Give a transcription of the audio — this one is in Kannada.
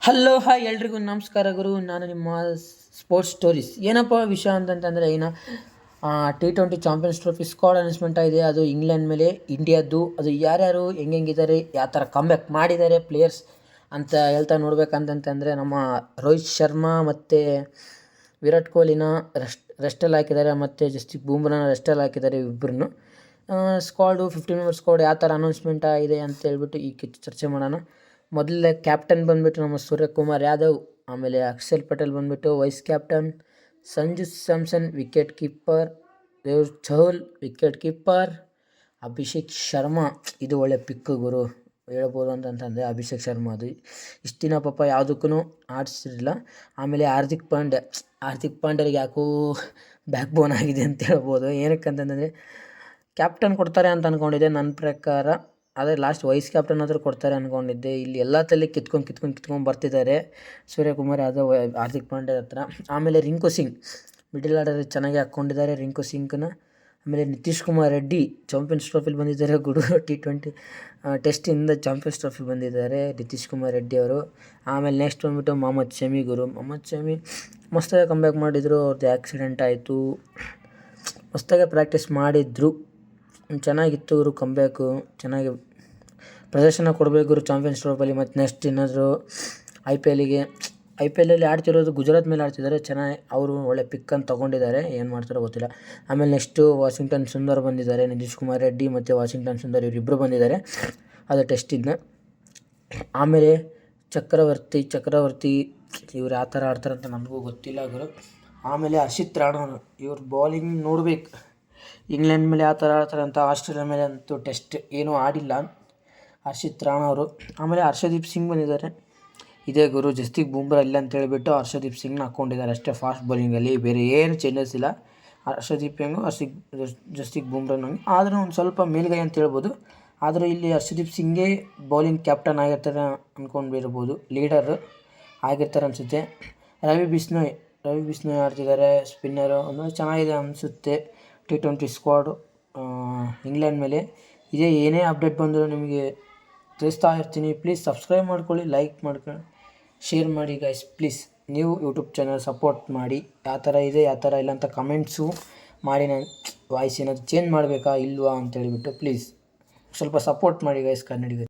ಹಲೋ ಹಾಯ್ ಎಲ್ರಿಗೂ ನಮಸ್ಕಾರ ಗುರು. ನಾನು ನಿಮ್ಮ ಸ್ಪೋರ್ಟ್ಸ್ ಸ್ಟೋರೀಸ್. ಏನಪ್ಪ ವಿಷಯ ಅಂತಂತಂದರೆ T20 champions trophy squad announcement ಆಗಿದೆ. ಅದು ಇಂಗ್ಲೆಂಡ್ ಮೇಲೆ ಇಂಡಿಯಾದ್ದು. ಅದು ಯಾರ್ಯಾರು ಹೆಂಗಿದ್ದಾರೆ, ಯಾವ ಥರ ಕಮ್ಬ್ಯಾಕ್ ಮಾಡಿದ್ದಾರೆ ಪ್ಲೇಯರ್ಸ್ ಅಂತ ಹೇಳ್ತಾ ನೋಡ್ಬೇಕಂತಂತಂದರೆ, ನಮ್ಮ ರೋಹಿತ್ ಶರ್ಮಾ ಮತ್ತು ವಿರಾಟ್ ಕೊಹ್ಲಿನ ರೆಸ್ಟಲ್ಲಿ ಹಾಕಿದ್ದಾರೆ, ಮತ್ತು ಜಸ್ಪ್ರೀತ್ ಬೂಮ್ರಾನ ರೆಸ್ಟಲ್ಲಿ ಹಾಕಿದ್ದಾರೆ. ಇಬ್ಬರನ್ನು ಸ್ಕ್ವಾಡು 15 ಮೆಂಬರ್ ಸ್ಕ್ವಾಡ್ ಯಾವ ಥರ ಅನೌನ್ಸ್ಮೆಂಟ್ ಆಗಿದೆ ಅಂತ ಹೇಳ್ಬಿಟ್ಟು ಈ ಚರ್ಚೆ ಮಾಡೋಣ. ಮೊದಲೇ ಕ್ಯಾಪ್ಟನ್ ಬಂದುಬಿಟ್ಟು ನಮ್ಮ ಸೂರ್ಯಕುಮಾರ್ ಯಾದವ್, ಆಮೇಲೆ ಅಕ್ಷರ್ ಪಟೇಲ್ ಬಂದುಬಿಟ್ಟು vice captain, Sanju Samson wicket keeper, Dev Chahal wicket keeper, Abhishek Sharma ಇದು ಒಳ್ಳೆ ಪಿಕ್ ಗುರು ಹೇಳ್ಬೋದು ಅಂತಂತಂದರೆ ಅಭಿಷೇಕ್ ಶರ್ಮಾ. ಅದು ಇಷ್ಟು ದಿನ ಪಾಪ ಯಾವುದಕ್ಕೂ ಆಡಿಸಿರಲಿಲ್ಲ. ಆಮೇಲೆ ಹಾರ್ದಿಕ್ ಪಾಂಡ್ಯರಿಗೆ ಯಾಕೋ ಬ್ಯಾಕ್ ಬೋನ್ ಆಗಿದೆ ಅಂತ ಹೇಳ್ಬೋದು. ಏನಕ್ಕೆ ಅಂತಂದರೆ ಕ್ಯಾಪ್ಟನ್ ಕೊಡ್ತಾರೆ ಅಂತ ಅಂದ್ಕೊಂಡಿದ್ದೆ ನನ್ನ ಪ್ರಕಾರ. ಆದರೆ ಲಾಸ್ಟ್ ವೈಸ್ ಕ್ಯಾಪ್ಟನ್ ಆದರೂ ಕೊಡ್ತಾರೆ ಅಂದ್ಕೊಂಡಿದ್ದೆ. ಇಲ್ಲಿ ಎಲ್ಲ ತಲೆ ಕಿತ್ಕೊಂಡು ಬರ್ತಿದ್ದಾರೆ ಸೂರ್ಯಕುಮಾರ್ ಯಾದವ್, ಹಾರ್ದಿಕ್ ಪಾಂಡ್ಯ ಹತ್ರ. ಆಮೇಲೆ ರಿಂಕು ಸಿಂಗ್ ಮಿಡಲ್ ಆರ್ಡರ್ ಚೆನ್ನಾಗಿ ಹಾಕ್ಕೊಂಡಿದ್ದಾರೆ ರಿಂಕು ಸಿಂಗ್ನ. ಆಮೇಲೆ ನಿತೀಶ್ ಕುಮಾರ್ ರೆಡ್ಡಿ ಚಾಂಪಿಯನ್ಸ್ ಟ್ರೋಫಿಲಿ ಬಂದಿದ್ದಾರೆ ಗುರು. T20 ಟೆಸ್ಟಿಂದ ಚಾಂಪಿಯನ್ಸ್ ಟ್ರೋಫಿ ಬಂದಿದ್ದಾರೆ ನಿತೀಶ್ ಕುಮಾರ್ ರೆಡ್ಡಿ ಅವರು. ಆಮೇಲೆ ನೆಕ್ಸ್ಟ್ ಬಂದುಬಿಟ್ಟು ಮೊಹಮ್ಮದ್ ಶಮಿ ಗುರು. ಮೊಹಮ್ಮದ್ ಶಮಿ ಮಸ್ತಾಗಿ ಕಂಬ್ಯಾಕ್ ಮಾಡಿದರು. ಅವ್ರದ್ದು ಆ್ಯಕ್ಸಿಡೆಂಟ್ ಆಯಿತು, ಮಸ್ತಾಗೆ ಪ್ರಾಕ್ಟೀಸ್ ಮಾಡಿದರು. ಚೆನ್ನಾಗಿತ್ತು ಇವರು ಕಂಬ್ಯಾಕು. ಚೆನ್ನಾಗಿ ಪ್ರದರ್ಶನ ಕೊಡಬೇಕು ಇವರು ಚಾಂಪಿಯನ್ಸ್ ಟ್ರೋಫಿಯಲ್ಲಿ. ಮತ್ತು ನೆಕ್ಸ್ಟ್ ಏನಾದರೂ ಐ ಪಿ ಎಲ್ಲಿ ಆಡ್ತಿರೋದು ಗುಜರಾತ್ ಮೇಲೆ ಆಡ್ತಿದ್ದಾರೆ. ಚೆನ್ನಾಗಿ ಅವರು ಒಳ್ಳೆ ಪಿಕ್ ಅಂತ ತೊಗೊಂಡಿದ್ದಾರೆ. ಏನು ಮಾಡ್ತಾರೋ ಗೊತ್ತಿಲ್ಲ. ಆಮೇಲೆ ನೆಕ್ಸ್ಟು ವಾಷಿಂಗ್ಟನ್ ಸುಂದರ್ ಬಂದಿದ್ದಾರೆ. ನಿತೀಶ್ ಕುಮಾರ್ ರೆಡ್ಡಿ ಮತ್ತು ವಾಷಿಂಗ್ಟನ್ ಸುಂದರ್ ಇವರಿಬ್ಬರು ಬಂದಿದ್ದಾರೆ ಅದು ಟೆಸ್ಟಿಂದ. ಆಮೇಲೆ ಚಕ್ರವರ್ತಿ ಇವ್ರು ಯಾವ ಥರ ಆಡ್ತಾರೆ ಅಂತ ನಮಗೂ ಗೊತ್ತಿಲ್ಲ ಗುರು. ಆಮೇಲೆ ಹರ್ಷಿತ್ ರಾಣಾ ಇವ್ರ ಬೌಲಿಂಗ್ ನೋಡ್ಬೇಕು, ಇಂಗ್ಲೆಂಡ್ ಮೇಲೆ ಯಾವ ಥರ ಆಡ್ತಾರೆ ಅಂತ. ಆಸ್ಟ್ರೇಲಿಯಾ ಮೇಲೆ ಅಂತೂ ಟೆಸ್ಟ್ ಏನೂ ಆಡಿಲ್ಲ ಹರ್ಷಿತ್ ರಾಣಾ ಅವರು. ಆಮೇಲೆ ಹರ್ಷದೀಪ್ ಸಿಂಗ್ ಬಂದಿದ್ದಾರೆ. ಇದೇ ಗುರು, ಜಸ್ಪ್ರೀತ್ ಬೂಮ್ರಾ ಇಲ್ಲ ಅಂತ ಹೇಳಿಬಿಟ್ಟು ಹರ್ಷದೀಪ್ ಸಿಂಗ್ನ ಹಾಕ್ಕೊಂಡಿದ್ದಾರೆ ಅಷ್ಟೇ ಫಾಸ್ಟ್ ಬೌಲಿಂಗಲ್ಲಿ. ಬೇರೆ ಏನು ಚೇಂಜಸ್ ಇಲ್ಲ. ಹರ್ಷದೀಪ್ ಜಸ್ಪ್ರೀತ್ ಬೂಮ್ರಾನಂಗೆ ಆದರೂ ಒಂದು ಸ್ವಲ್ಪ ಮೇಲ್ಗೈ ಅಂತ ಹೇಳ್ಬೋದು. ಆದರೂ ಇಲ್ಲಿ ಹರ್ಷದೀಪ್ ಸಿಂಗೇ ಬೌಲಿಂಗ್ ಕ್ಯಾಪ್ಟನ್ ಆಗಿರ್ತಾರೆ ಅಂದ್ಕೊಂಡಿರ್ಬೋದು, ಲೀಡರ್ ಆಗಿರ್ತಾರೆ ಅನಿಸುತ್ತೆ. ರವಿ ಬಿಷ್ಣೋಯ್ ಆಡ್ತಿದ್ದಾರೆ ಸ್ಪಿನ್ನರು. ಒಂದು ಚೆನ್ನಾಗಿದೆ ಅನಿಸುತ್ತೆ T20 ಸ್ಕ್ವಾಡು ಇಂಗ್ಲೆಂಡ್ ಮೇಲೆ. ಇದೇ ಏನೇ ಅಪ್ಡೇಟ್ ಬಂದರೂ ನಿಮಗೆ ತಿಳಿಸ್ತಾ ಇರ್ತೀನಿ. ಪ್ಲೀಸ್ ಸಬ್ಸ್ಕ್ರೈಬ್ ಮಾಡ್ಕೊಳ್ಳಿ, ಲೈಕ್ ಮಾಡ್ಕೊಳ್ಳಿ, ಶೇರ್ ಮಾಡಿ ಗೈಸ್ ಪ್ಲೀಸ್. ನೀವು ಯೂಟ್ಯೂಬ್ ಚಾನಲ್ ಸಪೋರ್ಟ್ ಮಾಡಿ. ಯಾವ ಥರ ಇದೆ ಯಾವ ಥರ ಇಲ್ಲ ಅಂತ ಕಮೆಂಟ್ಸು ಮಾಡಿ. ನಾನು ವಾಯ್ಸ್ ಏನಾದರೂ ಚೇಂಜ್ ಮಾಡಬೇಕಾ ಇಲ್ವಾ ಅಂತೇಳಿಬಿಟ್ಟು ಪ್ಲೀಸ್ ಸ್ವಲ್ಪ ಸಪೋರ್ಟ್ ಮಾಡಿ ಗೈಸ್ ಕನ್ನಡಿಗರು.